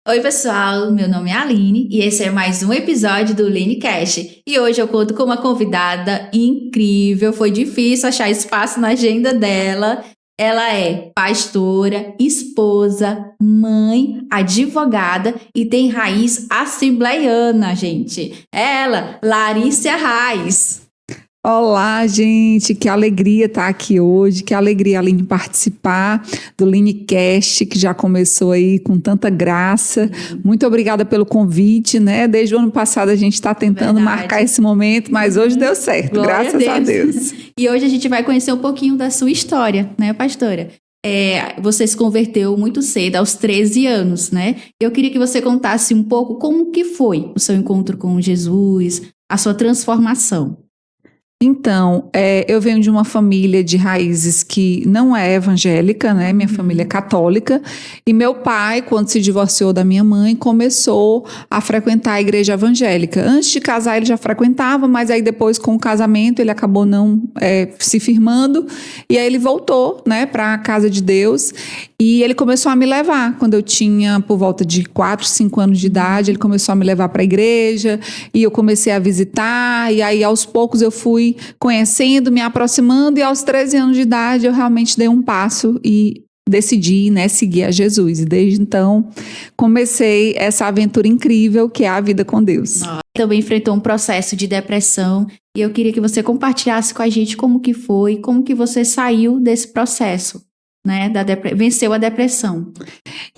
Oi, pessoal, meu nome é Aline e esse é mais um episódio do LineCast. E hoje eu conto com uma convidada incrível, foi difícil achar espaço na agenda dela. Ela é pastora, esposa, mãe, advogada e tem raiz assembleiana, gente. Ela, Larissa Reis. Olá, gente, que alegria estar aqui hoje, que alegria, Aline, participar do LineCast, que já começou aí com tanta graça. Muito obrigada pelo convite, né? Desde o ano passado a gente está tentando marcar esse momento, mas hoje deu certo, Glória graças a Deus. E hoje a gente vai conhecer um pouquinho da sua história, né, pastora? Você se converteu muito cedo, aos 13 anos, né? Eu queria que você contasse um pouco como que foi o seu encontro com Jesus, a sua transformação. Então, eu venho de uma família de raízes que não é evangélica, né? Minha família é católica. E meu pai, quando se divorciou da minha mãe, começou a frequentar a igreja evangélica. Antes de casar, ele já frequentava, mas aí depois, com o casamento, ele acabou não se firmando. E aí ele voltou, né, para a casa de Deus. E ele começou a me levar. Quando eu tinha por volta de 4, 5 anos de idade, ele começou a me levar para a igreja. E eu comecei a visitar. E aí, aos poucos, eu fui conhecendo, me aproximando, e aos 13 anos de idade eu realmente dei um passo e decidi, né, seguir a Jesus. E desde então comecei essa aventura incrível que é a vida com Deus. Também enfrentou um processo de depressão e eu queria que você compartilhasse com a gente como que foi, como que você saiu desse processo, né, venceu a depressão.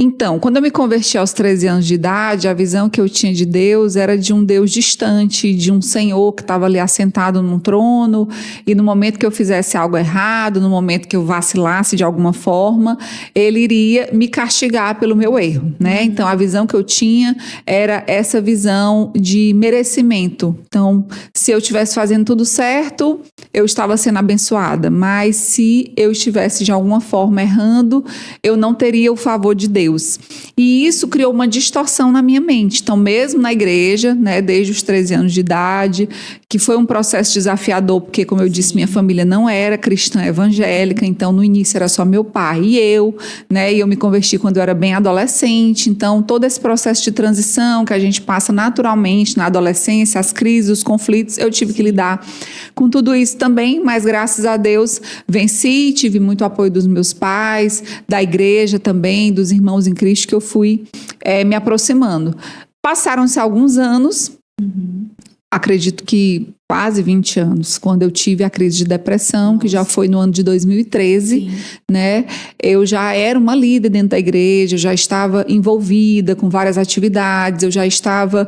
Então, quando eu me converti aos 13 anos de idade, a visão que eu tinha de Deus era de um Deus distante, de um Senhor que estava ali assentado num trono, e no momento que eu fizesse algo errado, no momento que eu vacilasse de alguma forma, ele iria me castigar pelo meu erro, né? Então, a visão que eu tinha era essa visão de merecimento. Então, se eu estivesse fazendo tudo certo, eu estava sendo abençoada, mas se eu estivesse de alguma forma errando, eu não teria o favor de Deus. E isso criou uma distorção na minha mente. Então, mesmo na igreja, né, desde os 13 anos de idade, que foi um processo desafiador, porque, como eu disse, minha família não era cristã evangélica, então no início era só meu pai e eu, né, e eu me converti quando eu era bem adolescente. Então, todo esse processo de transição que a gente passa naturalmente na adolescência, as crises, os conflitos, eu tive que lidar com tudo isso também, mas graças a Deus venci, tive muito apoio dos meus pais, da igreja também, dos irmãos em Cristo, que eu fui me aproximando. Passaram-se alguns anos, acredito que quase 20 anos, quando eu tive a crise de depressão, que já foi no ano de 2013, né? Eu já era uma líder dentro da igreja, eu já estava envolvida com várias atividades, eu já estava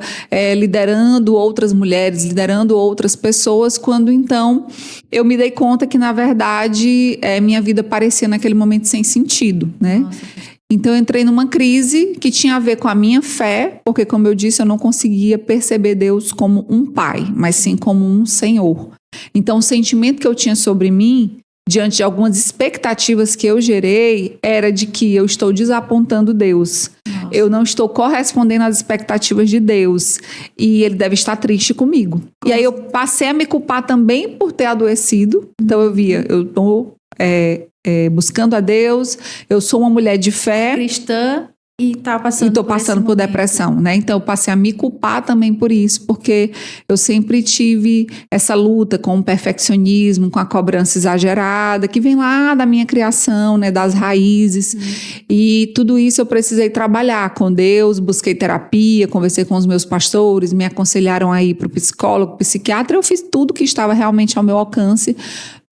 liderando outras mulheres, liderando outras pessoas, quando então eu me dei conta que, na verdade, minha vida parecia naquele momento sem sentido, né? Então, eu entrei numa crise que tinha a ver com a minha fé, porque, como eu disse, eu não conseguia perceber Deus como um pai, mas sim como um Senhor. Então, o sentimento que eu tinha sobre mim, diante de algumas expectativas que eu gerei, era de que eu estou desapontando Deus. Eu não estou correspondendo às expectativas de Deus. E Ele deve estar triste comigo. E aí, eu passei a me culpar também por ter adoecido. Então, eu via, eu estou buscando a Deus, eu sou uma mulher de fé cristã e estou passando por depressão, né? Então eu passei a me culpar também por isso, porque eu sempre tive essa luta com o perfeccionismo, com a cobrança exagerada, que vem lá da minha criação, né, das raízes. E tudo isso eu precisei trabalhar com Deus, busquei terapia, conversei com os meus pastores, me aconselharam a ir para o psicólogo, psiquiatra. Eu fiz tudo que estava realmente ao meu alcance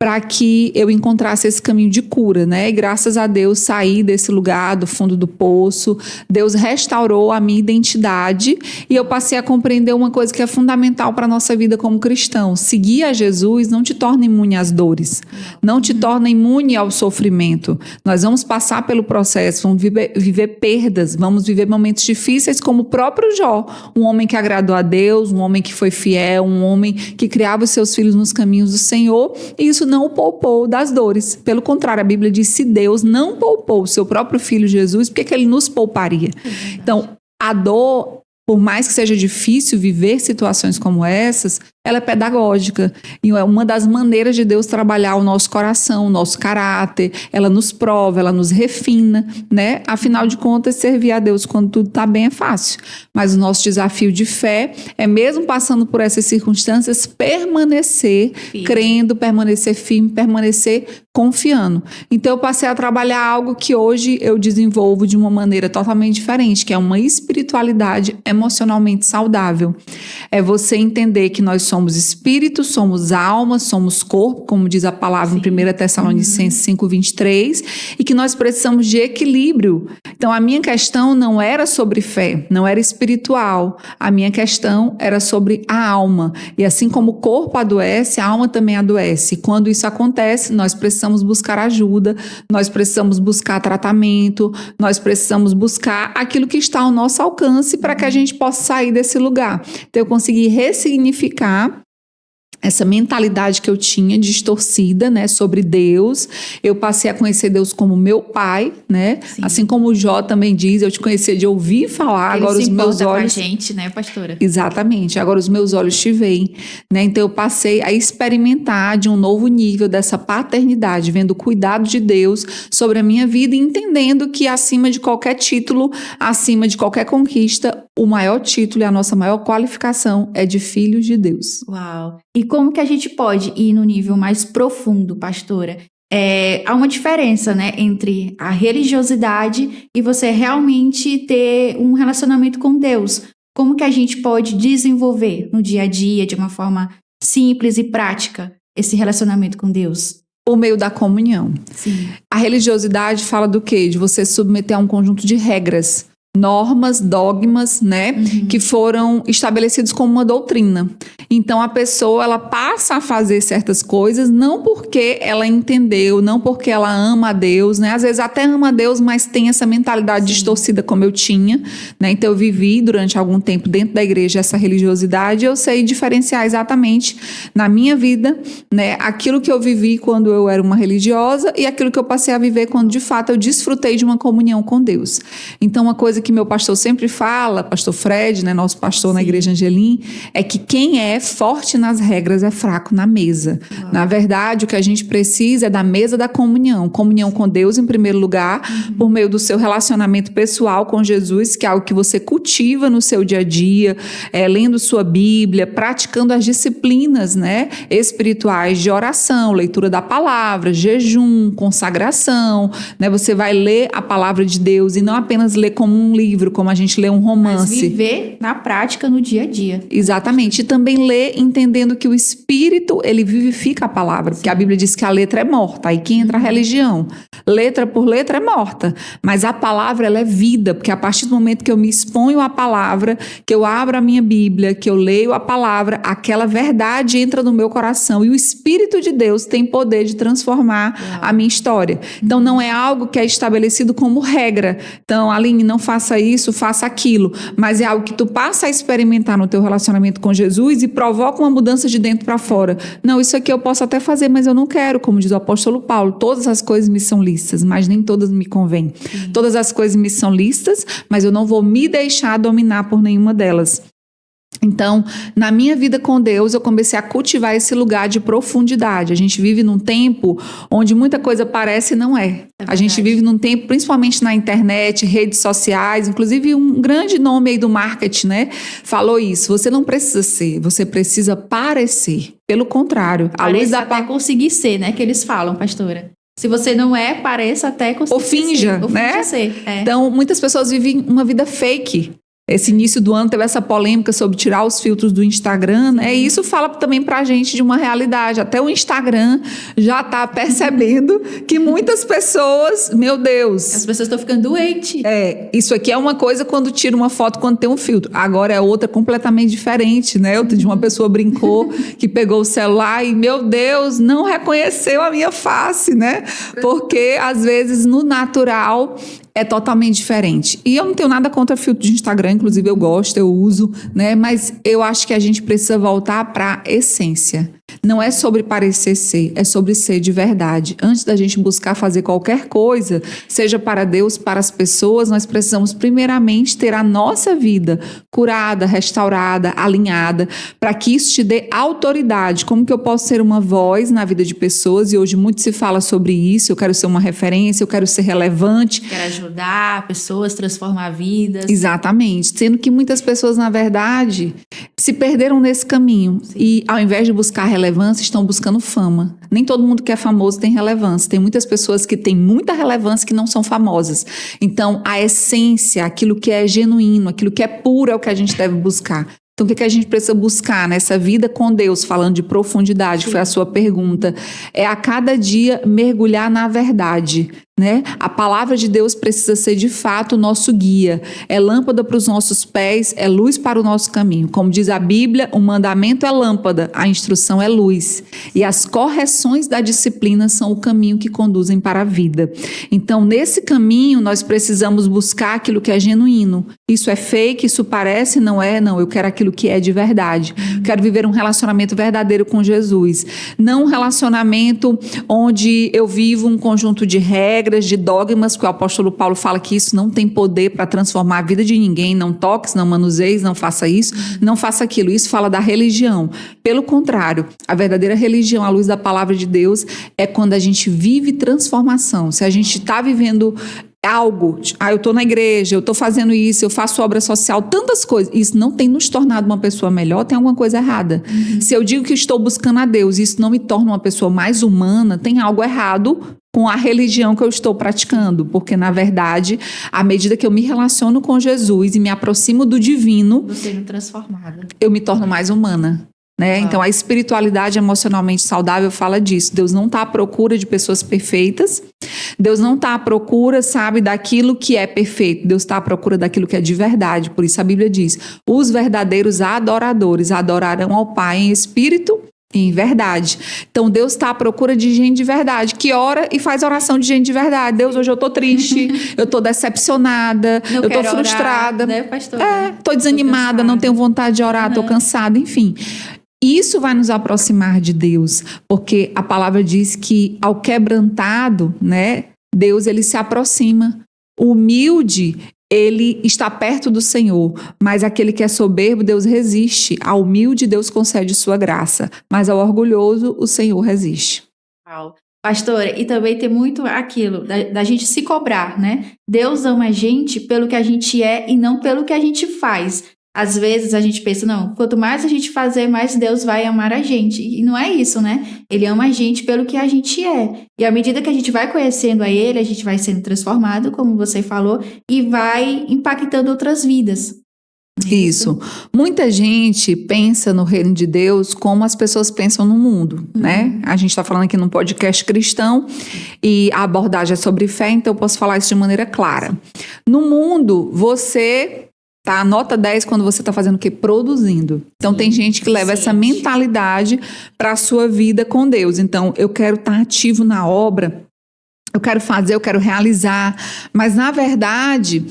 para que eu encontrasse esse caminho de cura, né? E graças a Deus saí desse lugar, do fundo do poço. Deus restaurou a minha identidade e eu passei a compreender uma coisa que é fundamental para a nossa vida como cristão. Seguir a Jesus não te torna imune às dores, não te torna imune ao sofrimento. Nós vamos passar pelo processo, vamos viver perdas, vamos viver momentos difíceis, como o próprio Jó, um homem que agradou a Deus, um homem que foi fiel, um homem que criava os seus filhos nos caminhos do Senhor, e isso não o poupou das dores. Pelo contrário, a Bíblia diz: se Deus não poupou o seu próprio filho Jesus, por que ele nos pouparia? Então, a dor, por mais que seja difícil viver situações como essas, ela é pedagógica. E é uma das maneiras de Deus trabalhar o nosso coração, o nosso caráter. Ela nos prova, ela nos refina, né? Afinal de contas, servir a Deus quando tudo está bem é fácil. Mas o nosso desafio de fé é, mesmo passando por essas circunstâncias, permanecer crendo, permanecer firme, permanecer confiando. Então, eu passei a trabalhar algo que hoje eu desenvolvo de uma maneira totalmente diferente, que é uma espiritualidade emocionalmente saudável. É você entender que nós somos espírito, somos alma, somos corpo, como diz a palavra em 1 Tessalonicenses 5:23, e que nós precisamos de equilíbrio. Então, a minha questão não era sobre fé, não era espiritual. A minha questão era sobre a alma. E assim como o corpo adoece, a alma também adoece. E quando isso acontece, nós precisamos buscar ajuda, nós precisamos buscar tratamento, nós precisamos buscar aquilo que está ao nosso alcance para que a gente possa sair desse lugar. Então, eu consegui ressignificar essa mentalidade que eu tinha distorcida, né, sobre Deus. Eu passei a conhecer Deus como meu pai, né? Sim. Assim como o Jó também diz, eu te conhecia de ouvir falar, Ele agora os meus olhos... com a gente, né, pastora? Exatamente, agora os meus olhos te veem, né? Então eu passei a experimentar de um novo nível dessa paternidade, vendo o cuidado de Deus sobre a minha vida e entendendo que acima de qualquer título, acima de qualquer conquista, o maior título e a nossa maior qualificação é de filhos de Deus. Uau! E como que a gente pode ir no nível mais profundo, pastora? Há uma diferença, né, entre a religiosidade e você realmente ter um relacionamento com Deus. Como que a gente pode desenvolver no dia a dia, de uma forma simples e prática, esse relacionamento com Deus? Por meio da comunhão. Sim. A religiosidade fala do quê? De você submeter a um conjunto de regras, normas, dogmas, né, que foram estabelecidos como uma doutrina. Então, a pessoa, ela passa a fazer certas coisas não porque ela entendeu, não porque ela ama a Deus, né, às vezes até ama a Deus, mas tem essa mentalidade distorcida como eu tinha, né, então eu vivi durante algum tempo dentro da igreja essa religiosidade, eu sei diferenciar exatamente na minha vida, né, aquilo que eu vivi quando eu era uma religiosa e aquilo que eu passei a viver quando de fato eu desfrutei de uma comunhão com Deus. Então, uma coisa que meu pastor sempre fala, pastor Fred, né, nosso pastor na igreja Angelim, é que quem é forte nas regras é fraco na mesa. Na verdade, o que a gente precisa é da mesa da comunhão. Comunhão com Deus em primeiro lugar, por meio do seu relacionamento pessoal com Jesus, que é algo que você cultiva no seu dia a dia, lendo sua Bíblia, praticando as disciplinas, né, espirituais de oração, leitura da palavra, jejum, consagração, né, você vai ler a palavra de Deus e não apenas ler como um livro, como a gente lê um romance. Mas viver na prática, no dia a dia. Exatamente. E também ler entendendo que o Espírito, ele vivifica a palavra. Porque a Bíblia diz que a letra é morta. Aí que entra a religião. Letra por letra é morta. Mas a palavra, ela é vida. Porque a partir do momento que eu me exponho à palavra, que eu abro a minha Bíblia, que eu leio a palavra, aquela verdade entra no meu coração. E o Espírito de Deus tem poder de transformar a minha história. Então, não é algo que é estabelecido como regra. Então, Aline, não faça isso, faça aquilo. Mas é algo que tu passa a experimentar no teu relacionamento com Jesus e provoca uma mudança de dentro para fora. Não, isso aqui eu posso até fazer, mas eu não quero, como diz o apóstolo Paulo. Todas as coisas me são lícitas, mas nem todas me convêm. Todas as coisas me são lícitas, mas eu não vou me deixar dominar por nenhuma delas. Então, na minha vida com Deus, eu comecei a cultivar esse lugar de profundidade. A gente vive num tempo onde muita coisa parece e não é. A gente vive num tempo, principalmente na internet, redes sociais, inclusive um grande nome aí do marketing, né? Falou isso. Você não precisa ser, você precisa parecer. Pelo contrário, a luz da até conseguir ser, né? Que eles falam, pastora. Se você não é, pareça até conseguir ou finja, ser. Ou né? finja ser. É. Então, muitas pessoas vivem uma vida fake. Esse início do ano teve essa polêmica sobre tirar os filtros do Instagram, né? E isso fala também pra gente de uma realidade. Até o Instagram já tá percebendo que muitas pessoas, meu Deus... As pessoas estão ficando doentes. Isso aqui é uma coisa quando tira uma foto, quando tem um filtro. Agora é outra completamente diferente, né? Outro dia uma pessoa brincou que pegou o celular e, meu Deus, não reconheceu a minha face, né? Porque, às vezes, no natural... é totalmente diferente. E eu não tenho nada contra filtro de Instagram, inclusive eu gosto, eu uso, né? Mas eu acho que a gente precisa voltar para a essência. Não é sobre parecer ser, é sobre ser de verdade. Antes da gente buscar fazer qualquer coisa, seja para Deus, para as pessoas, nós precisamos primeiramente ter a nossa vida curada, restaurada, alinhada, para que isso te dê autoridade. Como que eu posso ser uma voz na vida de pessoas? E hoje muito se fala sobre isso. Eu quero ser uma referência, eu quero ser relevante. Quero ajudar pessoas, transformar vidas. Exatamente. Sendo que muitas pessoas, na verdade, se perderam nesse caminho. Sim. E ao invés de buscar relevância, estão buscando fama. Nem todo mundo que é famoso tem relevância. Tem muitas pessoas que têm muita relevância que não são famosas. Então, a essência, aquilo que é genuíno, aquilo que é puro é o que a gente deve buscar. Então, o que a gente precisa buscar nessa vida com Deus, falando de profundidade, que foi a sua pergunta, é a cada dia mergulhar na verdade, né? A palavra de Deus precisa ser de fato o nosso guia. É lâmpada para os nossos pés, é luz para o nosso caminho. Como diz a Bíblia, o mandamento é lâmpada, a instrução é luz. E as correções da disciplina são o caminho que conduzem para a vida. Então, nesse caminho, nós precisamos buscar aquilo que é genuíno. Isso é fake, isso parece, não é? Não, eu quero aquilo que é de verdade. Quero viver um relacionamento verdadeiro com Jesus. Não um relacionamento onde eu vivo um conjunto de regras, de dogmas, que o apóstolo Paulo fala que isso não tem poder para transformar a vida de ninguém. Não toques, não manuseies, não faça isso, não faça aquilo. Isso fala da religião. Pelo contrário, a verdadeira religião, à luz da palavra de Deus, é quando a gente vive transformação. Se a gente está vivendo algo, eu estou na igreja, eu estou fazendo isso, eu faço obra social, tantas coisas, isso não tem nos tornado uma pessoa melhor, tem alguma coisa errada. Se eu digo que estou buscando a Deus e isso não me torna uma pessoa mais humana, tem algo errado com a religião que eu estou praticando, porque na verdade, à medida que eu me relaciono com Jesus e me aproximo do divino, Sendo transformada. eu me torno mais humana. Né? Então, a espiritualidade emocionalmente saudável fala disso. Deus não está à procura de pessoas perfeitas. Deus não está à procura, sabe, daquilo que é perfeito. Deus está à procura daquilo que é de verdade. Por isso a Bíblia diz, os verdadeiros adoradores adorarão ao Pai em espírito e em verdade. Então, Deus está à procura de gente de verdade, que ora e faz oração de gente de verdade. Deus, hoje eu estou triste, eu estou decepcionada, eu estou frustrada. Orar, né, pastor? Estou desanimada, não tenho vontade de orar, estou cansada, enfim. Isso vai nos aproximar de Deus, porque a palavra diz que ao quebrantado, né, Deus ele se aproxima. O humilde, ele está perto do Senhor, mas aquele que é soberbo, Deus resiste. Ao humilde, Deus concede sua graça, mas ao orgulhoso, o Senhor resiste. Pastora, e também tem muito aquilo da gente se cobrar, né? Deus ama a gente pelo que a gente é e não pelo que a gente faz. Às vezes a gente pensa, não, quanto mais a gente fazer, mais Deus vai amar a gente. E não é isso, né? Ele ama a gente pelo que a gente é. E à medida que a gente vai conhecendo a Ele, a gente vai sendo transformado, como você falou, e vai impactando outras vidas. Isso. Muita gente pensa no reino de Deus como as pessoas pensam no mundo, né? A gente está falando aqui num podcast cristão e a abordagem é sobre fé, então eu posso falar isso de maneira clara. No mundo, você tá nota 10 quando você está fazendo o quê? Produzindo. Então, tem gente que leva essa mentalidade para a sua vida com Deus. Então, eu quero estar ativo na obra, eu quero fazer, eu quero realizar, mas na verdade,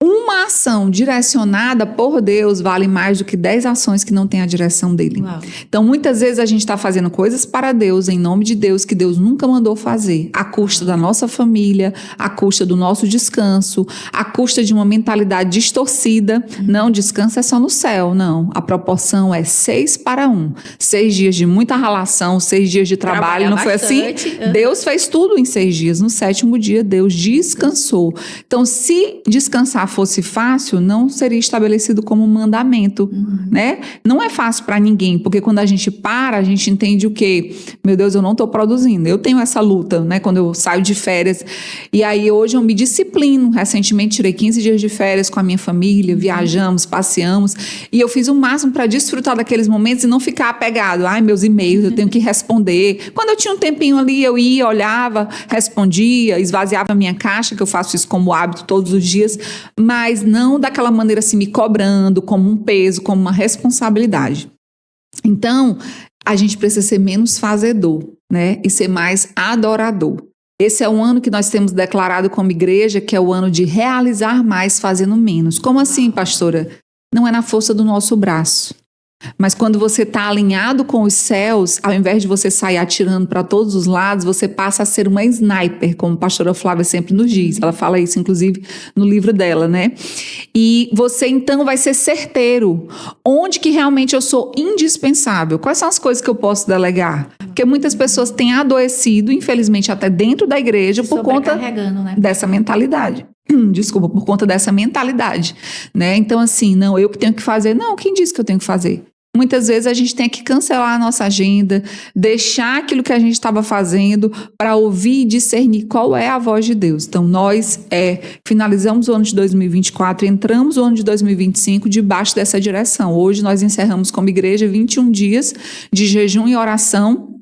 uma ação direcionada por Deus vale mais do que 10 ações que não têm a direção dele. Uau. Então, muitas vezes a gente está fazendo coisas para Deus, em nome de Deus, que Deus nunca mandou fazer, à custa da nossa família, à custa do nosso descanso, à custa de uma mentalidade distorcida. Não, descanso é só no céu, não. A proporção é 6-1. 6 dias de muita ralação, 6 dias de trabalho, não foi assim? Deus fez tudo em 6 dias. No 7º dia, Deus descansou. Então, se descansar fosse fácil, não seria estabelecido como mandamento, né? Não é fácil para ninguém, porque quando a gente para, a gente entende o quê? Meu Deus, eu não estou produzindo. Eu tenho essa luta, né? Quando eu saio de férias. E aí, hoje eu me disciplino. Recentemente, tirei 15 dias de férias com a minha família, viajamos, passeamos, e eu fiz o máximo para desfrutar daqueles momentos e não ficar apegado. Ai, meus e-mails, eu tenho que responder. Quando eu tinha um tempinho ali, eu ia, olhava, respondia, esvaziava a minha caixa, que eu faço isso como hábito todos os dias, mas não daquela maneira assim, me cobrando como um peso, como uma responsabilidade. Então, a gente precisa ser menos fazedor, né? E ser mais adorador. Esse é um ano que nós temos declarado como igreja, que é o ano de realizar mais fazendo menos. Como assim, pastora? Não é na força do nosso braço. Mas quando você está alinhado com os céus, ao invés de você sair atirando para todos os lados, você passa a ser uma sniper, como a pastora Flávia sempre nos diz. Ela fala isso, inclusive, no livro dela, né? E você, então, vai ser certeiro. Onde que realmente eu sou indispensável? Quais são as coisas que eu posso delegar? Porque muitas pessoas têm adoecido, infelizmente, até dentro da igreja, por conta né? dessa mentalidade. Desculpa, por conta dessa mentalidade, né? Então, assim, não, eu que tenho que fazer. Não, quem disse que eu tenho que fazer? Muitas vezes a gente tem que cancelar a nossa agenda, deixar aquilo que a gente estava fazendo para ouvir e discernir qual é a voz de Deus. Então, nós finalizamos o ano de 2024, entramos no ano de 2025 debaixo dessa direção. Hoje nós encerramos como igreja 21 dias de jejum e oração,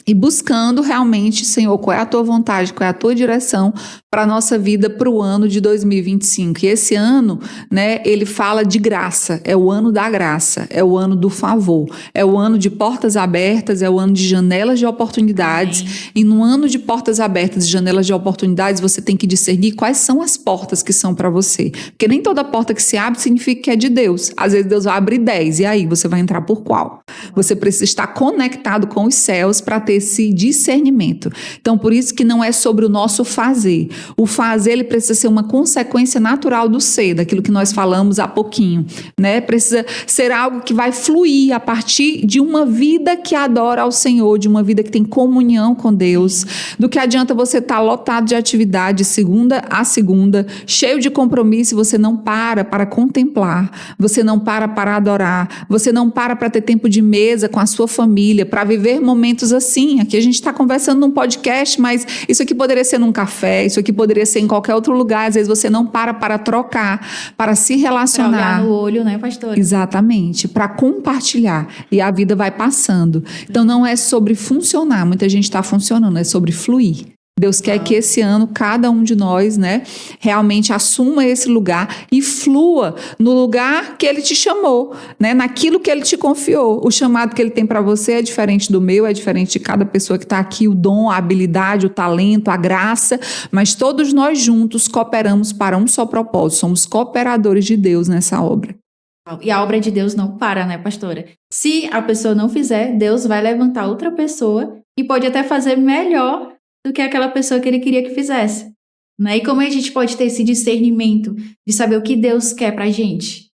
e buscando realmente, Senhor, qual é a tua vontade, qual é a tua direção para a nossa vida para o ano de 2025. E esse ano, né, ele fala de graça, é o ano da graça, é o ano do favor, é o ano de portas abertas, é o ano de janelas de oportunidades. Amém. E no ano de portas abertas e janelas de oportunidades, você tem que discernir quais são as portas que são para você. Porque nem toda porta que se abre significa que é de Deus. Às vezes Deus vai abrir 10, e aí você vai entrar por qual? Você precisa estar conectado com os céus para ter esse discernimento. Então, por isso que não é sobre o nosso fazer. O fazer, ele precisa ser uma consequência natural do ser, daquilo que nós falamos há pouquinho, né? Precisa ser algo que vai fluir a partir de uma vida que adora ao Senhor, de uma vida que tem comunhão com Deus. Do que adianta você estar lotado de atividade, segunda a segunda, cheio de compromisso, e você não para contemplar, você não para adorar, você não para ter tempo de mesa com a sua família, para viver momentos assim. Aqui a gente está conversando num podcast, mas isso aqui poderia ser num café, isso aqui poderia ser em qualquer outro lugar. Às vezes você não para trocar, para se relacionar. Para olhar no olho, né, pastora? Exatamente, para compartilhar. E a vida vai passando. Então não é sobre funcionar, muita gente está funcionando, é sobre fluir. Deus quer que esse ano cada um de nós, né, realmente assuma esse lugar e flua no lugar que Ele te chamou, né, naquilo que Ele te confiou. O chamado que Ele tem para você é diferente do meu, é diferente de cada pessoa que está aqui, o dom, a habilidade, o talento, a graça, mas todos nós juntos cooperamos para um só propósito, somos cooperadores de Deus nessa obra. E a obra de Deus não para, né, pastora? Se a pessoa não fizer, Deus vai levantar outra pessoa e pode até fazer melhor do que aquela pessoa que ele queria que fizesse, né? E como a gente pode ter esse discernimento de saber o que Deus quer pra gente?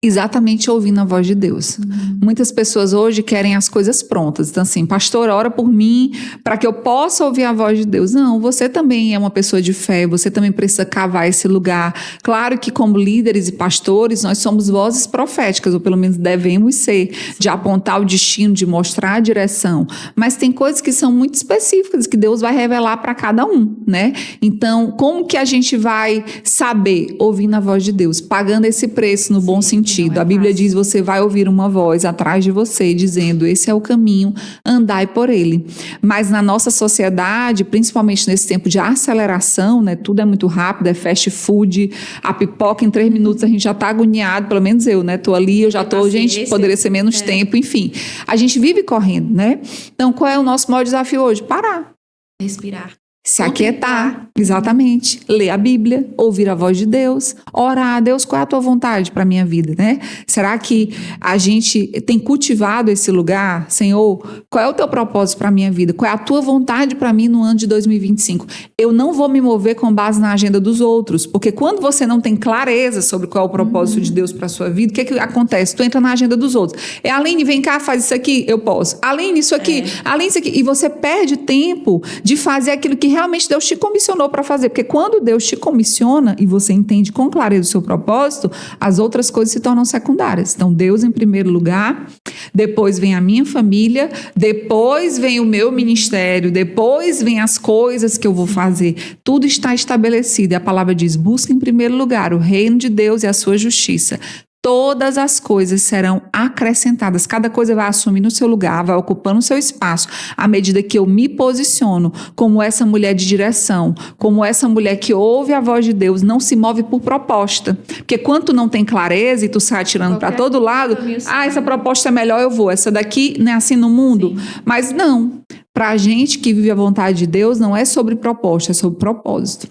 Exatamente ouvindo a voz de Deus. Muitas pessoas hoje querem as coisas prontas. Então assim, pastor, ora por mim para que eu possa ouvir a voz de Deus. Não, você também é uma pessoa de fé, você também precisa cavar esse lugar. Claro que como líderes e pastores, nós somos vozes proféticas, ou pelo menos devemos ser, de apontar o destino, de mostrar a direção. Mas tem coisas que são muito específicas, que Deus vai revelar para cada um, né? Então, como que a gente vai saber ouvindo a voz de Deus? Pagando esse preço no bom sentido. A Bíblia diz, você vai ouvir uma voz atrás de você dizendo, esse é o caminho, andai por ele. Mas na nossa sociedade, principalmente nesse tempo de aceleração, né, tudo é muito rápido, é fast food, a pipoca em 3 minutos a gente já está agoniado, pelo menos eu, né, tô ali, eu já tô, gente, poderia ser menos tempo, enfim. A gente vive correndo, né? Então, qual é o nosso maior desafio hoje? Parar. Respirar. Se aquietar, exatamente, ler a Bíblia, ouvir a voz de Deus, orar, Deus, qual é a tua vontade para a minha vida, né? Será que a gente tem cultivado esse lugar? Senhor, qual é o teu propósito para a minha vida? Qual é a tua vontade para mim no ano de 2025? Eu não vou me mover com base na agenda dos outros, porque quando você não tem clareza sobre qual é o propósito de Deus para a sua vida, o que acontece? Tu entra na agenda dos outros. Aline, vem cá, faz isso aqui, eu posso. Aline, isso aqui, Aline, isso aqui. E você perde tempo de fazer aquilo que realmente Deus te comissionou para fazer, porque quando Deus te comissiona e você entende com clareza o seu propósito, as outras coisas se tornam secundárias. Então, Deus em primeiro lugar, depois vem a minha família, depois vem o meu ministério, depois vem as coisas que eu vou fazer. Tudo está estabelecido e a palavra diz, busca em primeiro lugar o reino de Deus e a sua justiça. Todas as coisas serão acrescentadas. Cada coisa vai assumir no seu lugar, vai ocupando o seu espaço, à medida que eu me posiciono como essa mulher de direção, como essa mulher que ouve a voz de Deus, não se move por proposta. Porque quando tu não tem clareza e tu sai atirando para todo lado, essa proposta é melhor, eu vou. Essa daqui não é assim no mundo. Sim. Mas não. Para a gente que vive a vontade de Deus, não é sobre proposta, é sobre propósito.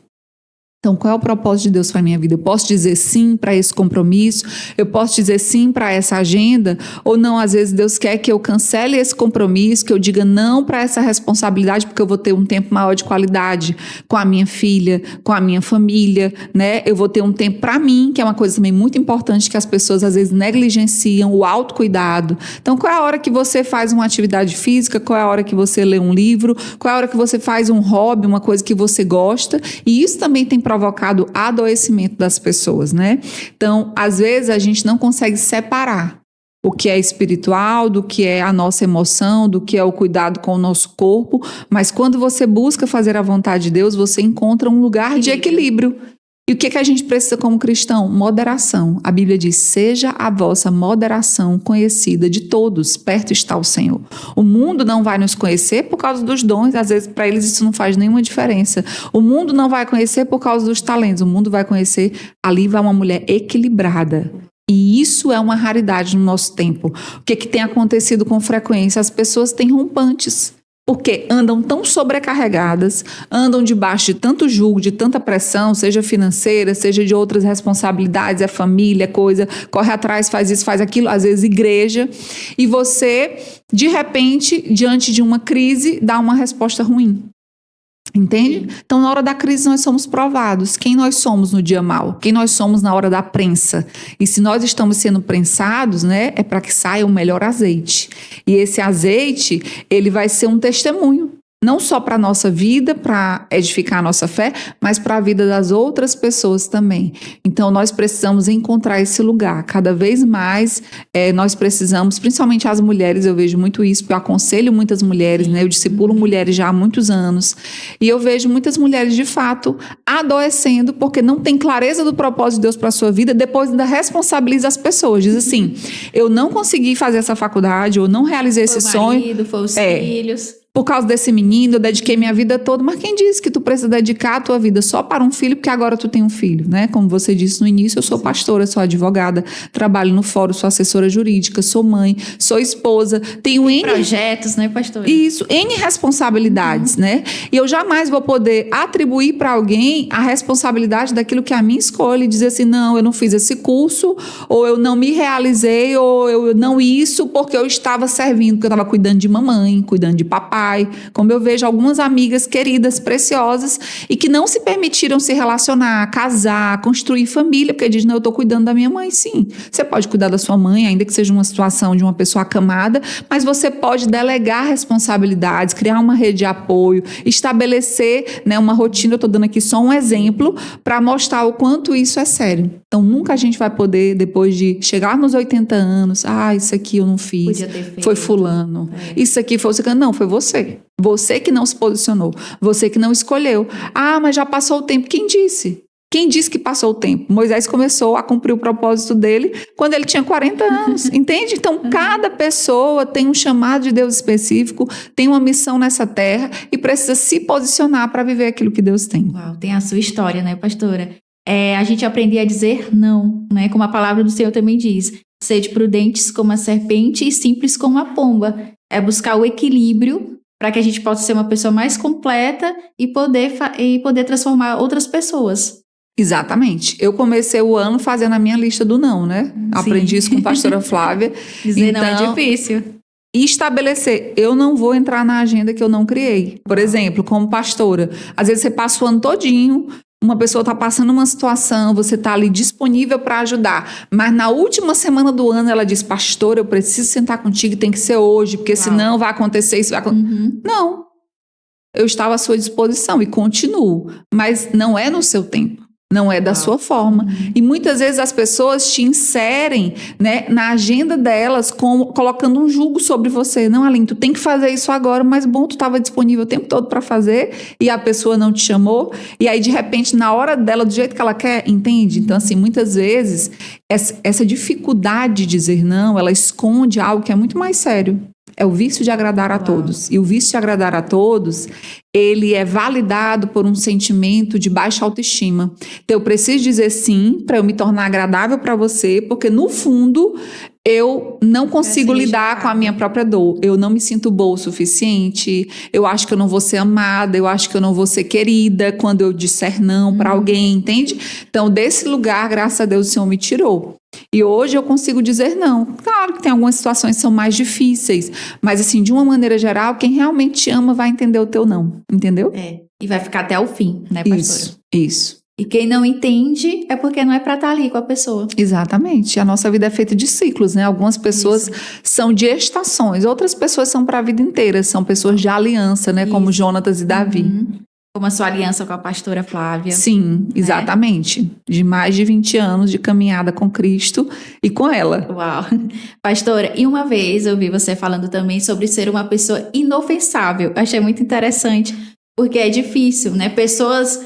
Então, qual é o propósito de Deus para a minha vida? Eu posso dizer sim para esse compromisso? Eu posso dizer sim para essa agenda? Ou não, às vezes Deus quer que eu cancele esse compromisso, que eu diga não para essa responsabilidade, porque eu vou ter um tempo maior de qualidade com a minha filha, com a minha família, né? Eu vou ter um tempo para mim, que é uma coisa também muito importante que as pessoas às vezes negligenciam, o autocuidado. Então, qual é a hora que você faz uma atividade física? Qual é a hora que você lê um livro? Qual é a hora que você faz um hobby, uma coisa que você gosta? E isso também tem provocado adoecimento das pessoas, né? Então, às vezes a gente não consegue separar o que é espiritual, do que é a nossa emoção, do que é o cuidado com o nosso corpo, mas quando você busca fazer a vontade de Deus, você encontra um lugar de equilíbrio. E o que a gente precisa como cristão? Moderação. A Bíblia diz, seja a vossa moderação conhecida de todos, perto está o Senhor. O mundo não vai nos conhecer por causa dos dons, às vezes para eles isso não faz nenhuma diferença. O mundo não vai conhecer por causa dos talentos, o mundo vai conhecer, ali vai uma mulher equilibrada. E isso é uma raridade no nosso tempo. O que tem acontecido com frequência? As pessoas têm rompantes. Porque andam tão sobrecarregadas, andam debaixo de tanto jugo, de tanta pressão, seja financeira, seja de outras responsabilidades, é família, coisa, corre atrás, faz isso, faz aquilo, às vezes igreja, e você, de repente, diante de uma crise, dá uma resposta ruim. Entende? Então, na hora da crise, nós somos provados. Quem nós somos no dia mau? Quem nós somos na hora da prensa? E se nós estamos sendo prensados, né, é para que saia o melhor azeite. E esse azeite, ele vai ser um testemunho. Não só para a nossa vida, para edificar a nossa fé, mas para a vida das outras pessoas também. Então, nós precisamos encontrar esse lugar. Cada vez mais, nós precisamos, principalmente as mulheres, eu vejo muito isso, porque eu aconselho muitas mulheres, né? Eu discipulo mulheres já há muitos anos, e eu vejo muitas mulheres, de fato, adoecendo, porque não tem clareza do propósito de Deus para a sua vida, depois ainda responsabiliza as pessoas. Diz assim, eu não consegui fazer essa faculdade, eu não realizei esse sonho. Foi o marido, foi os filhos. Por causa desse menino, eu dediquei minha vida toda. Mas quem disse que tu precisa dedicar a tua vida só para um filho, porque agora tu tem um filho, né? Como você disse no início, eu sou pastora, sou advogada, trabalho no fórum, sou assessora jurídica, sou mãe, sou esposa, tenho N projetos, né, pastora? Isso, N responsabilidades, né? E eu jamais vou poder atribuir para alguém a responsabilidade daquilo que é a minha escolha e dizer assim, não, eu não fiz esse curso, ou eu não me realizei, ou eu não isso, porque eu estava servindo, porque eu estava cuidando de mamãe, cuidando de papai, como eu vejo algumas amigas queridas, preciosas, e que não se permitiram se relacionar, casar, construir família, porque diz, não, eu estou cuidando da minha mãe. Sim, você pode cuidar da sua mãe, ainda que seja uma situação de uma pessoa acamada, mas você pode delegar responsabilidades, criar uma rede de apoio, estabelecer, né, uma rotina. Eu estou dando aqui só um exemplo para mostrar o quanto isso é sério. Então, nunca a gente vai poder, depois de chegar nos 80 anos, isso aqui eu não fiz, podia ter feito. Foi fulano, isso aqui foi você. Não, foi você. Você que não se posicionou, você que não escolheu. Mas já passou o tempo. Quem disse? Quem disse que passou o tempo? Moisés começou a cumprir o propósito dele quando ele tinha 40 anos, entende? Então, cada pessoa tem um chamado de Deus específico, tem uma missão nessa terra e precisa se posicionar para viver aquilo que Deus tem. Uau, tem a sua história, né, pastora? A gente aprender a dizer não, né? Como a palavra do Senhor também diz. Sede prudentes como a serpente e simples como a pomba. É buscar o equilíbrio para que a gente possa ser uma pessoa mais completa e poder transformar outras pessoas. Exatamente. Eu comecei o ano fazendo a minha lista do não, né? Sim. Aprendi isso com a pastora Flávia. Dizer então, não é difícil. E estabelecer, eu não vou entrar na agenda que eu não criei. Por exemplo, como pastora, às vezes você passa o ano todinho, uma pessoa está passando uma situação, você está ali disponível para ajudar, mas na última semana do ano ela diz, pastor, eu preciso sentar contigo, tem que ser hoje, porque senão vai acontecer isso. Não, eu estava à sua disposição e continuo, mas não é no seu tempo. Não é da sua forma. E muitas vezes as pessoas te inserem, né, na agenda delas, colocando um jugo sobre você. Não, Aline, tu tem que fazer isso agora, mas bom, tu estava disponível o tempo todo para fazer e a pessoa não te chamou. E aí, de repente, na hora dela, do jeito que ela quer, entende? Então, assim, muitas vezes, essa dificuldade de dizer não, ela esconde algo que é muito mais sério. É o vício de agradar a todos. E o vício de agradar a todos, ele é validado por um sentimento de baixa autoestima. Então, eu preciso dizer sim para eu me tornar agradável para você, porque no fundo eu não consigo lidar com a minha própria dor. Eu não me sinto boa o suficiente. Eu acho que eu não vou ser amada. Eu acho que eu não vou ser querida quando eu disser não para alguém, entende? Então, desse lugar, graças a Deus, o Senhor me tirou. E hoje eu consigo dizer não. Claro que tem algumas situações que são mais difíceis, mas assim, de uma maneira geral, quem realmente te ama vai entender o teu não, entendeu? E vai ficar até o fim, né, pastora? Isso. E quem não entende é porque não é pra estar ali com a pessoa. Exatamente. A nossa vida é feita de ciclos, né? Algumas pessoas são de estações, outras pessoas são para a vida inteira, são pessoas de aliança, né? Como Jonatas e Davi. Como a sua aliança com a pastora Flávia. Sim, exatamente. De mais de 20 anos de caminhada com Cristo e com ela. Uau. Pastora, e uma vez eu vi você falando também sobre ser uma pessoa inofensável. Achei muito interessante, porque é difícil, né? Pessoas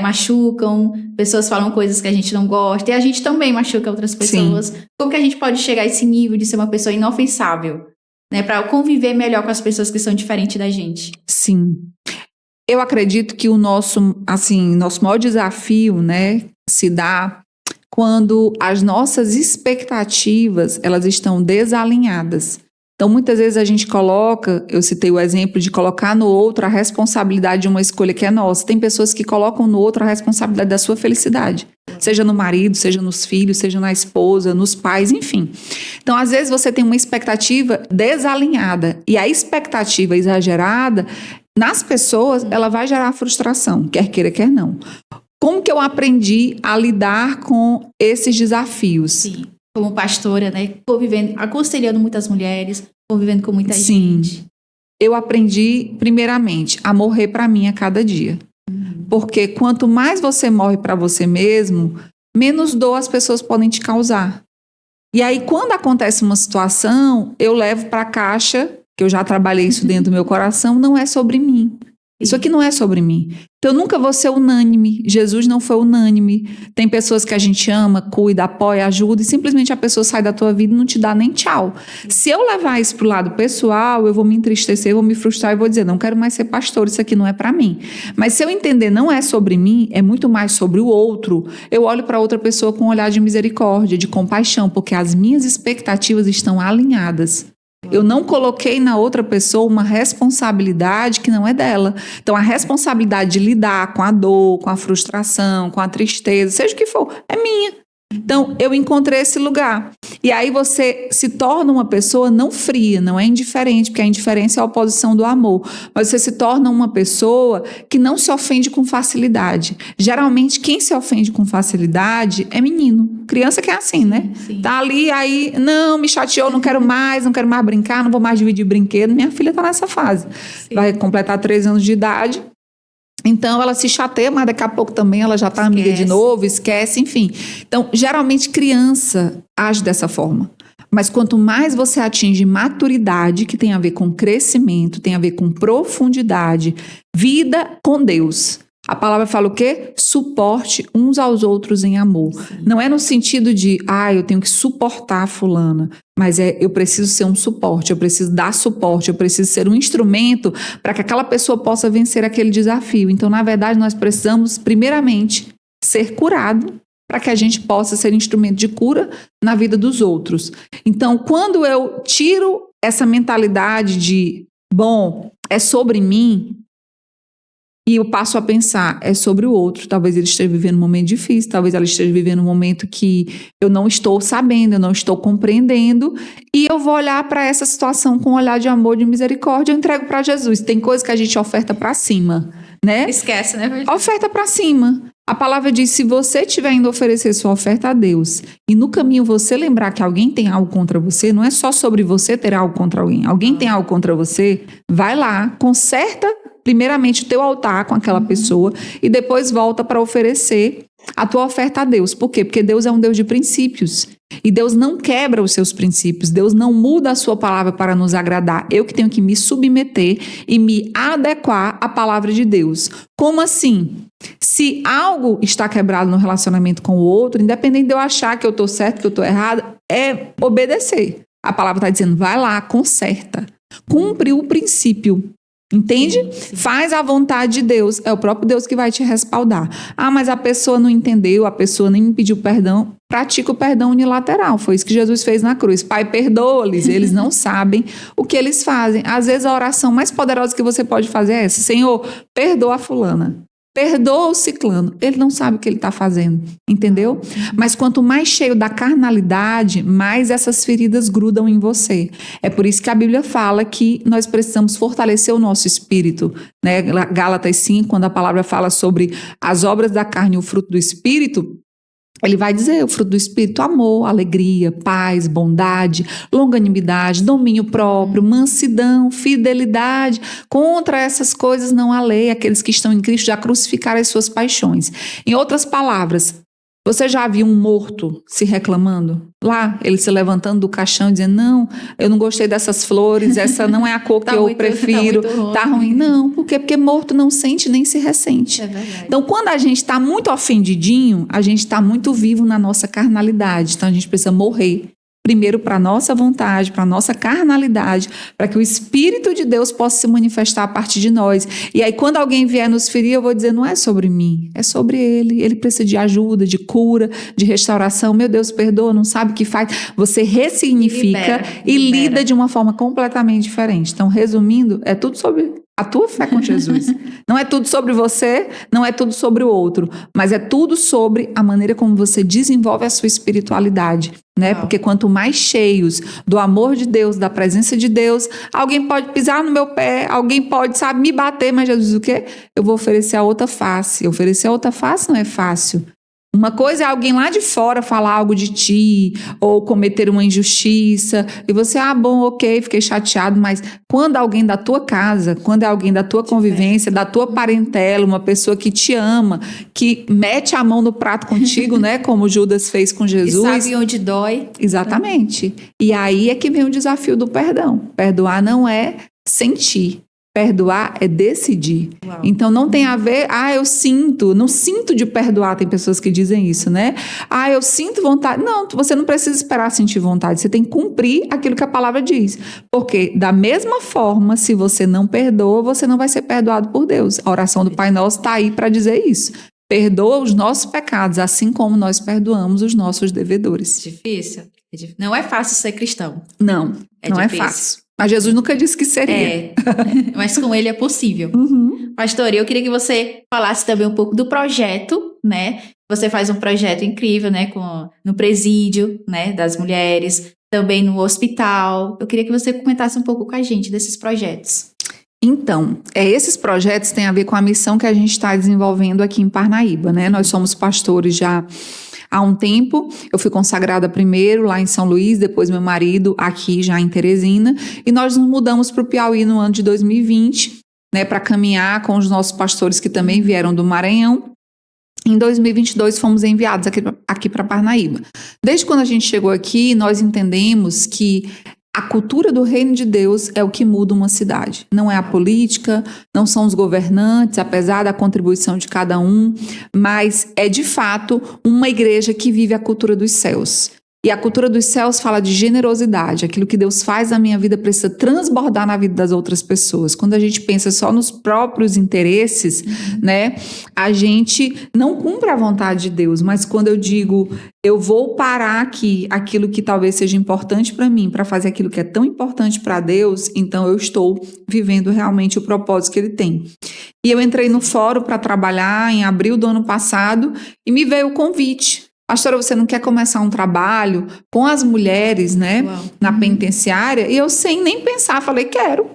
machucam, pessoas falam coisas que a gente não gosta, e a gente também machuca outras pessoas. Sim. Como que a gente pode chegar a esse nível de ser uma pessoa inofensável, né? Para conviver melhor com as pessoas que são diferentes da gente? Sim. Eu acredito que o nosso maior desafio, né, se dá quando as nossas expectativas, elas estão desalinhadas. Então, muitas vezes a gente coloca, eu citei o exemplo de colocar no outro a responsabilidade de uma escolha que é nossa. Tem pessoas que colocam no outro a responsabilidade da sua felicidade. Seja no marido, seja nos filhos, seja na esposa, nos pais, enfim. Então, às vezes você tem uma expectativa desalinhada. E a expectativa exagerada, nas pessoas, ela vai gerar frustração, quer queira, quer não. Como que eu aprendi a lidar com esses desafios? Sim. Como pastora, né? Convivendo, aconselhando muitas mulheres, convivendo com muita gente. Eu aprendi, primeiramente, a morrer para mim a cada dia. Porque quanto mais você morre para você mesmo, menos dor as pessoas podem te causar. E aí, quando acontece uma situação, eu levo para a caixa, que eu já trabalhei isso dentro do meu coração, não é sobre mim. Isso aqui não é sobre mim. Então, eu nunca vou ser unânime. Jesus não foi unânime. Tem pessoas que a gente ama, cuida, apoia, ajuda, e simplesmente a pessoa sai da tua vida e não te dá nem tchau. Se eu levar isso pro lado pessoal, eu vou me entristecer, vou me frustrar e vou dizer, não quero mais ser pastor, isso aqui não é para mim. Mas se eu entender, não é sobre mim, é muito mais sobre o outro, eu olho para outra pessoa com um olhar de misericórdia, de compaixão, porque as minhas expectativas estão alinhadas. Eu não coloquei na outra pessoa uma responsabilidade que não é dela. Então, a responsabilidade de lidar com a dor, com a frustração, com a tristeza, seja o que for, é minha. Então, eu encontrei esse lugar. E aí você se torna uma pessoa não fria, não é indiferente, porque a indiferença é a oposição do amor. Mas você se torna uma pessoa que não se ofende com facilidade. Geralmente, quem se ofende com facilidade é menino. Criança que é assim, né? Sim. Tá ali, aí, não, me chateou, não quero mais brincar, não vou mais dividir brinquedo. Minha filha tá nessa fase. Sim. Vai completar 13 anos de idade. Então, ela se chateia, mas daqui a pouco também ela já está amiga de novo, esquece, enfim. Então, geralmente, criança age dessa forma. Mas quanto mais você atinge maturidade, que tem a ver com crescimento, tem a ver com profundidade, vida com Deus. A palavra fala o quê? Suporte uns aos outros em amor. Sim. Não é no sentido de, eu tenho que suportar a fulana, mas eu preciso ser um suporte, eu preciso dar suporte, eu preciso ser um instrumento para que aquela pessoa possa vencer aquele desafio. Então, na verdade, nós precisamos, primeiramente, ser curado para que a gente possa ser instrumento de cura na vida dos outros. Então, quando eu tiro essa mentalidade de, é sobre mim, e eu passo a pensar, é sobre o outro. Talvez ele esteja vivendo um momento difícil, talvez ela esteja vivendo um momento que eu não estou sabendo, eu não estou compreendendo, e eu vou olhar para essa situação com um olhar de amor, de misericórdia, eu entrego para Jesus. Tem coisa que a gente oferta para cima, né? Esquece, né? Oferta para cima. A palavra diz, se você estiver indo oferecer sua oferta a Deus, e no caminho você lembrar que alguém tem algo contra você, não é só sobre você ter algo contra alguém. Alguém tem algo contra você, vai lá, conserta primeiramente o teu altar com aquela pessoa e depois volta para oferecer a tua oferta a Deus. Por quê? Porque Deus é um Deus de princípios. E Deus não quebra os seus princípios. Deus não muda a sua palavra para nos agradar. Eu que tenho que me submeter e me adequar à palavra de Deus. Como assim? Se algo está quebrado no relacionamento com o outro, independente de eu achar que eu estou certo, que eu estou errada, é obedecer. A palavra está dizendo, vai lá, conserta. Cumpre o princípio. Entende? Sim. Faz a vontade de Deus. É o próprio Deus que vai te respaldar. Ah, mas a pessoa não entendeu, a pessoa nem me pediu perdão. Pratica o perdão unilateral. Foi isso que Jesus fez na cruz. Pai, perdoa-lhes. Eles não sabem o que eles fazem. Às vezes a oração mais poderosa que você pode fazer é essa. Senhor, perdoa a fulana. Perdoa o ciclano. Ele não sabe o que ele está fazendo, entendeu? Mas quanto mais cheio da carnalidade, mais essas feridas grudam em você. É por isso que a Bíblia fala que nós precisamos fortalecer o nosso espírito, né? Gálatas 5, quando a palavra fala sobre as obras da carne e o fruto do espírito, ele vai dizer o fruto do Espírito: amor, alegria, paz, bondade, longanimidade, domínio próprio, mansidão, fidelidade. Contra essas coisas não há lei. Aqueles que estão em Cristo já crucificaram as suas paixões. Em outras palavras, você já viu um morto se reclamando? Lá, ele se levantando do caixão e dizendo: não, eu não gostei dessas flores, essa não é a cor que eu prefiro, tá ruim. Não, por quê? Porque morto não sente nem se ressente. É verdade. Então, quando a gente está muito ofendidinho, a gente está muito vivo na nossa carnalidade. Então, a gente precisa morrer. Primeiro para a nossa vontade, para a nossa carnalidade, para que o Espírito de Deus possa se manifestar a partir de nós. E aí, quando alguém vier nos ferir, eu vou dizer: não é sobre mim, é sobre ele. Ele precisa de ajuda, de cura, de restauração. Meu Deus, perdoa, não sabe o que faz. Você ressignifica e lida de uma forma completamente diferente. Então, resumindo, é tudo sobre a tua fé com Jesus. Não é tudo sobre você, não é tudo sobre o outro, mas é tudo sobre a maneira como você desenvolve a sua espiritualidade, né? Porque quanto mais cheios do amor de Deus, da presença de Deus, alguém pode pisar no meu pé, alguém pode, sabe, me bater, mas Jesus diz o quê? Eu vou oferecer a outra face. Oferecer a outra face não é fácil. Uma coisa é alguém lá de fora falar algo de ti, ou cometer uma injustiça, e você, bom, ok, fiquei chateado, mas quando alguém da tua casa, quando é alguém da tua convivência, da tua parentela, uma pessoa que te ama, que mete a mão no prato contigo, né, como Judas fez com Jesus. E sabe onde dói. Exatamente. E aí é que vem o desafio do perdão. Perdoar não é sentir. Perdoar é decidir. Uau. Então não tem a ver, eu sinto, não sinto de perdoar, tem pessoas que dizem isso, né? Eu sinto vontade. Não, você não precisa esperar sentir vontade, você tem que cumprir aquilo que a palavra diz. Porque da mesma forma, se você não perdoa, você não vai ser perdoado por Deus. A oração do Pai Nosso está aí para dizer isso. Perdoa os nossos pecados, assim como nós perdoamos os nossos devedores. Difícil. Não é fácil ser cristão. Não, não é difícil. fácil. Mas Jesus nunca disse que seria. Mas com ele é possível. Uhum. Pastor, eu queria que você falasse também um pouco do projeto, né? Você faz um projeto incrível, né? No presídio, né? Das mulheres, também no hospital. Eu queria que você comentasse um pouco com a gente desses projetos. Então, esses projetos têm a ver com a missão que a gente está desenvolvendo aqui em Parnaíba, né? Nós somos pastores já há um tempo. Eu fui consagrada primeiro lá em São Luís, depois meu marido aqui já em Teresina, e nós nos mudamos para o Piauí no ano de 2020, né, para caminhar com os nossos pastores que também vieram do Maranhão. Em 2022 fomos enviados aqui para Parnaíba. Desde quando a gente chegou aqui, nós entendemos que a cultura do reino de Deus é o que muda uma cidade. Não é a política, não são os governantes, apesar da contribuição de cada um, mas é de fato uma igreja que vive a cultura dos céus. E a cultura dos céus fala de generosidade. Aquilo que Deus faz na minha vida precisa transbordar na vida das outras pessoas. Quando a gente pensa só nos próprios interesses, né, a gente não cumpre a vontade de Deus. Mas quando eu digo, eu vou parar aqui aquilo que talvez seja importante para mim, para fazer aquilo que é tão importante para Deus, então eu estou vivendo realmente o propósito que Ele tem. E eu entrei no fórum para trabalhar em abril do ano passado e me veio o convite. Pastora, você não quer começar um trabalho com as mulheres, né, na penitenciária? E eu, sem nem pensar, falei, quero.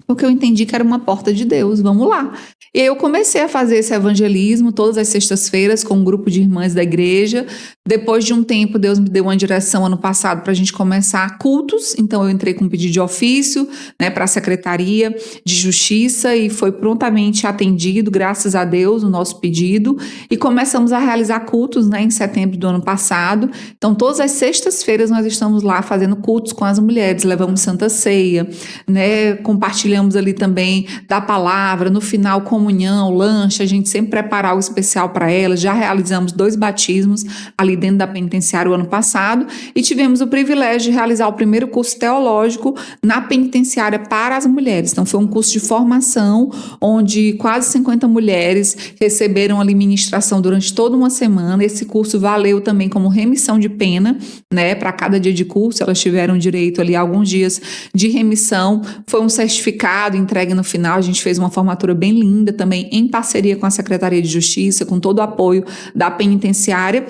Porque eu entendi que era uma porta de Deus, vamos lá. E aí eu comecei a fazer esse evangelismo todas as sextas-feiras com um grupo de irmãs da igreja. Depois de um tempo, Deus me deu uma direção ano passado para a gente começar cultos. Então eu entrei com um pedido de ofício, né, para a Secretaria de Justiça e foi prontamente atendido, graças a Deus, o nosso pedido. E começamos a realizar cultos, né, em setembro do ano passado. Então todas as sextas-feiras nós estamos lá fazendo cultos com as mulheres. Levamos Santa Ceia, né, compartilhando compartilhamos ali também da palavra, no final comunhão, lanche, a gente sempre prepara algo especial para elas. Já realizamos 2 batismos ali dentro da penitenciária o ano passado e tivemos o privilégio de realizar o primeiro curso teológico na penitenciária para as mulheres. Então foi um curso de formação onde quase 50 mulheres receberam ali ministração durante toda uma semana. Esse curso valeu também como remissão de pena, né? Para cada dia de curso elas tiveram direito ali a alguns dias de remissão. Foi um certificado entregue no final. A gente fez uma formatura bem linda também em parceria com a Secretaria de Justiça, com todo o apoio da penitenciária.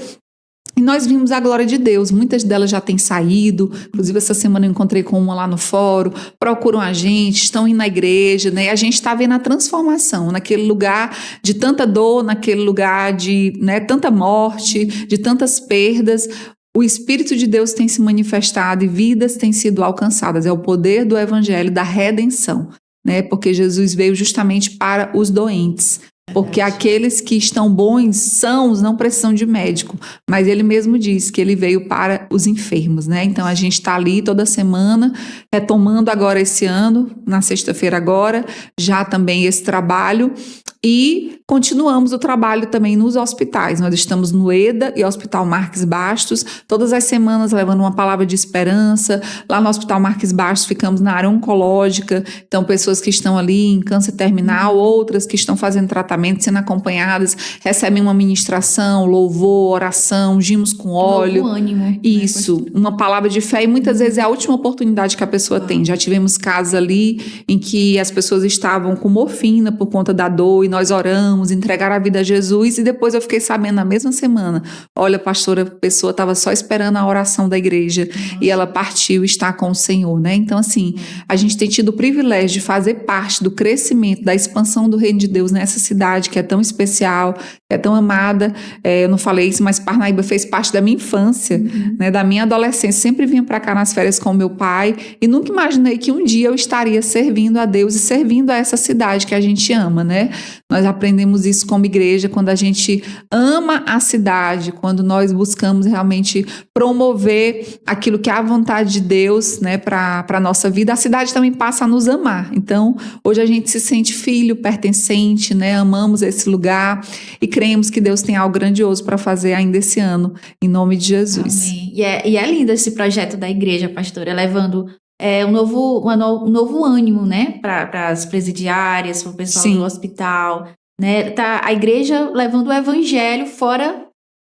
E nós vimos a glória de Deus, muitas delas já têm saído, inclusive essa semana eu encontrei com uma lá no fórum, procuram a gente, estão indo na igreja, né? A gente está vendo a transformação naquele lugar de tanta dor, naquele lugar de, né, tanta morte, de tantas perdas. O Espírito de Deus tem se manifestado e vidas têm sido alcançadas. É o poder do Evangelho, da redenção, né? Porque Jesus veio justamente para os doentes. Porque aqueles que estão bons, sãos, não precisam de médico. Mas ele mesmo diz que ele veio para os enfermos, né? Então a gente está ali toda semana, retomando agora esse ano, na sexta-feira agora, já também esse trabalho. E continuamos o trabalho também nos hospitais. Nós estamos no EDA e Hospital Marques Bastos, todas as semanas levando uma palavra de esperança. Lá no Hospital Marques Bastos ficamos na área oncológica, então pessoas que estão ali em câncer terminal, outras que estão fazendo tratamento, sendo acompanhadas, recebem uma ministração, louvor, oração, ungimos com óleo. Novo ânimo. Isso, uma palavra de fé, e muitas vezes é a última oportunidade que a pessoa tem. Já tivemos casos ali em que as pessoas estavam com morfina por conta da dor, e nós oramos, entregaram a vida a Jesus, e depois eu fiquei sabendo na mesma semana, olha, pastora, a pessoa estava só esperando a oração da igreja, e ela partiu e está com o Senhor, né? Então assim, a gente tem tido o privilégio de fazer parte do crescimento, da expansão do reino de Deus nessa cidade que é tão especial, que é tão amada. Eu não falei isso, mas Parnaíba fez parte da minha infância, né, da minha adolescência. Sempre vinha para cá nas férias com meu pai e nunca imaginei que um dia eu estaria servindo a Deus e servindo a essa cidade que a gente ama, né? Nós aprendemos isso como igreja, quando a gente ama a cidade, quando nós buscamos realmente promover aquilo que é a vontade de Deus, né, para a nossa vida, a cidade também passa a nos amar. Então, hoje a gente se sente filho, pertencente, né, amamos esse lugar e cremos que Deus tem algo grandioso para fazer ainda esse ano, em nome de Jesus. Amém. E é lindo esse projeto da igreja, pastora, levando um novo ânimo, né, para as presidiárias, para o pessoal Sim. do hospital, né, tá a igreja levando o evangelho fora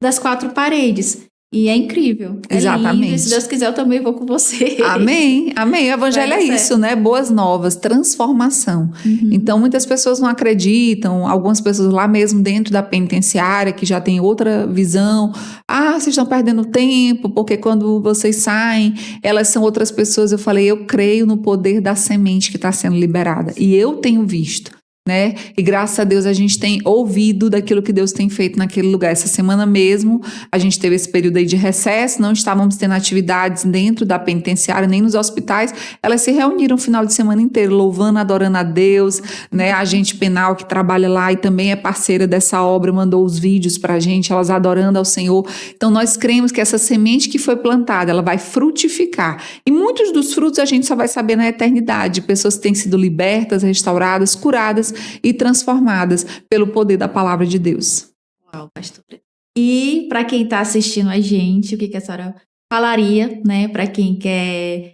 das 4 paredes. E é incrível. Exatamente. É lindo, e se Deus quiser eu também vou com você. Amém, amém. O evangelho é isso, né? Boas novas, transformação. Então, muitas pessoas não acreditam, algumas pessoas lá mesmo dentro da penitenciária, que já tem outra visão. Ah, vocês estão perdendo tempo, porque quando vocês saem, elas são outras pessoas. Eu falei, eu creio no poder da semente que está sendo liberada. E eu tenho visto, né? E graças a Deus a gente tem ouvido daquilo que Deus tem feito naquele lugar. Essa semana mesmo a gente teve esse período aí de recesso, não estávamos tendo atividades dentro da penitenciária, nem nos hospitais. Elas se reuniram o final de semana inteiro, louvando, adorando a Deus, né? A agente penal que trabalha lá e também é parceira dessa obra, mandou os vídeos pra gente, elas adorando ao Senhor. Então nós cremos que essa semente que foi plantada, ela vai frutificar. E muitos dos frutos a gente só vai saber na eternidade. Pessoas que têm sido libertas, restauradas, curadas e transformadas pelo poder da palavra de Deus. Uau, pastora. E para quem está assistindo a gente, o que a senhora falaria, né? Para quem quer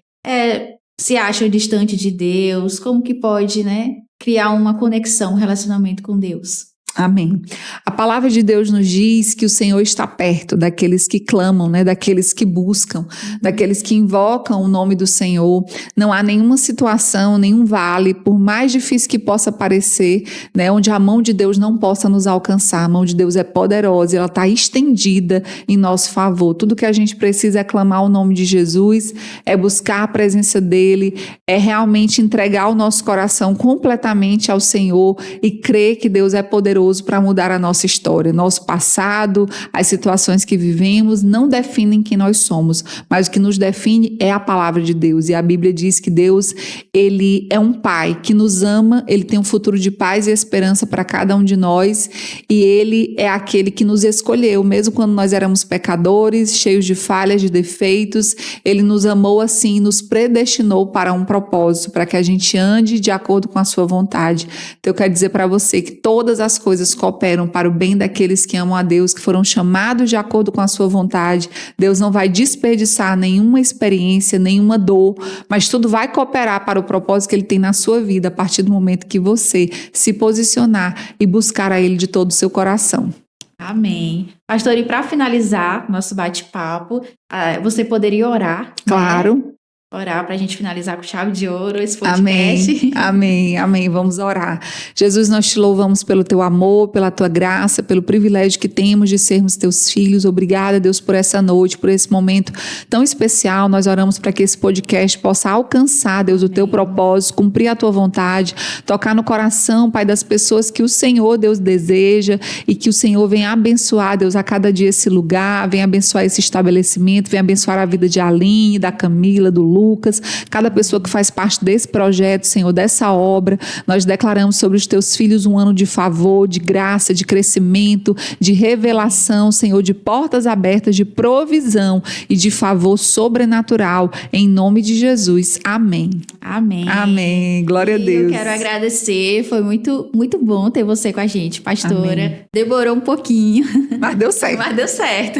se acha distante de Deus, como que pode, né, criar uma conexão, um relacionamento com Deus? Amém. A palavra de Deus nos diz que o Senhor está perto daqueles que clamam, né? Daqueles que buscam, daqueles que invocam o nome do Senhor. Não há nenhuma situação, nenhum vale, por mais difícil que possa parecer, né? Onde a mão de Deus não possa nos alcançar. A mão de Deus é poderosa e ela está estendida em nosso favor. Tudo que a gente precisa é clamar o nome de Jesus, é buscar a presença dele, é realmente entregar o nosso coração completamente ao Senhor e crer que Deus é poderoso poderoso para mudar a nossa história. Nosso passado, as situações que vivemos não definem quem nós somos, mas o que nos define é a palavra de Deus. E a Bíblia diz que Deus, ele é um pai que nos ama, ele tem um futuro de paz e esperança para cada um de nós, e ele é aquele que nos escolheu, mesmo quando nós éramos pecadores, cheios de falhas, de defeitos, ele nos amou assim, nos predestinou para um propósito, para que a gente ande de acordo com a sua vontade. Então eu quero dizer para você que todas as coisas cooperam para o bem daqueles que amam a Deus, que foram chamados de acordo com a sua vontade. Deus não vai desperdiçar nenhuma experiência, nenhuma dor, mas tudo vai cooperar para o propósito que ele tem na sua vida, a partir do momento que você se posicionar e buscar a ele de todo o seu coração. Amém. Pastor, e para finalizar nosso bate-papo, você poderia orar? Claro. Né? Orar para a gente finalizar com chave de ouro esse podcast. Amém. Vamos orar. Jesus, nós te louvamos pelo teu amor, pela tua graça, pelo privilégio que temos de sermos teus filhos. Obrigada, Deus, por essa noite, por esse momento tão especial. Nós oramos para que esse podcast possa alcançar, Deus, o teu propósito, cumprir a tua vontade, tocar no coração, Pai, das pessoas que o Senhor, Deus, deseja, e que o Senhor venha abençoar, Deus, a cada dia esse lugar, venha abençoar esse estabelecimento, venha abençoar a vida de Aline, da Camila, do Lucas, cada pessoa que faz parte desse projeto, Senhor, dessa obra. Nós declaramos sobre os teus filhos um ano de favor, de graça, de crescimento, de revelação, Senhor, de portas abertas, de provisão e de favor sobrenatural, em nome de Jesus. Amém. Amém. Glória a Deus. Eu quero agradecer, foi muito, muito bom ter você com a gente, pastora. Amém. Demorou um pouquinho. Mas deu certo.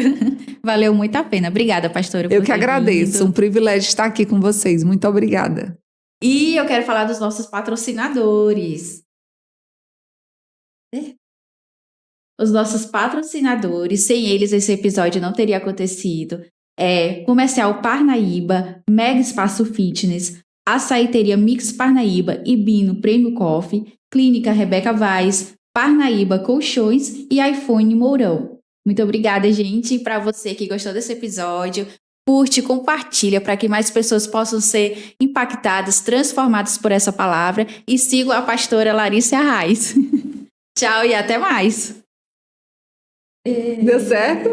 Valeu muito a pena. Obrigada, pastora. Eu que agradeço. Vindo. Um privilégio estar aqui com vocês. Muito obrigada. E eu quero falar dos nossos patrocinadores. Os nossos patrocinadores, sem eles esse episódio não teria acontecido. Comercial Parnaíba, Mega Espaço Fitness, Açaiteria Mix Parnaíba e Bino Prêmio Coffee, Clínica Rebeca Vaz, Parnaíba Colchões e iPhone Mourão. Muito obrigada, gente. Para você que gostou desse episódio, curte, compartilha para que mais pessoas possam ser impactadas, transformadas por essa palavra, e sigam a pastora Larissa Arraes. Tchau e até mais. Deu certo?